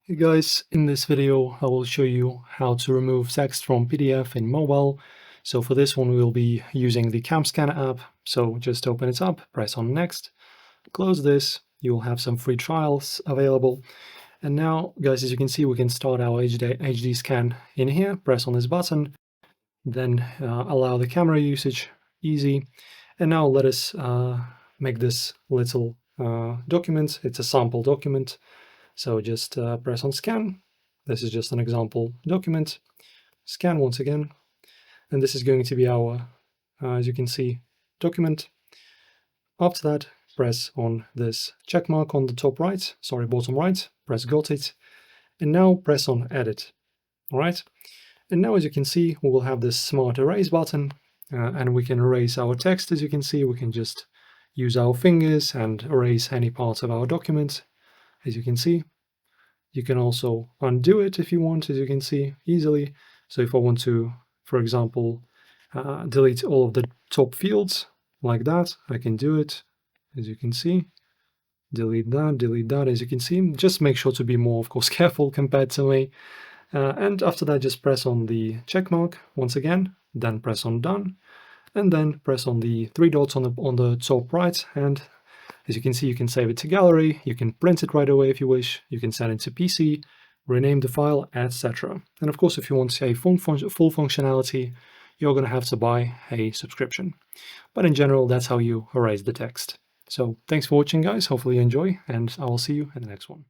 Hey guys, in this video I will show you how to remove text from PDF in mobile. So for this one we'll be using the CamScan app. So just open it up, press on next, close this, you'll have some free trials available. And now guys, as you can see, we can start our HD scan in here, press on this button, then allow the camera usage, easy. And now let us make this little document. It's a sample document. So just press on scan. This is just an example document. Scan once again. And this is going to be our, as you can see, document. After that, press on this check mark on the bottom right, press got it. And now press on edit. All right. And now, as you can see, we will have this smart erase button and we can erase our text. As you can see, we can just use our fingers and erase any parts of our document. As you can see, you can also undo it if you want, as you can see, easily. So if I want to, for example, delete all of the top fields like that, I can do it, as you can see. Delete that, as you can see. Just make sure to be more, of course, careful compared to me. And after that, just press on the check mark once again, then press on done, and then press on the three dots on the top right, and as you can see, you can save it to gallery, you can print it right away if you wish, you can send it to PC, rename the file, etc. And of course, if you want a full functionality, you're going to have to buy a subscription. But in general, that's how you erase the text. So thanks for watching, guys. Hopefully you enjoy, and I will see you in the next one.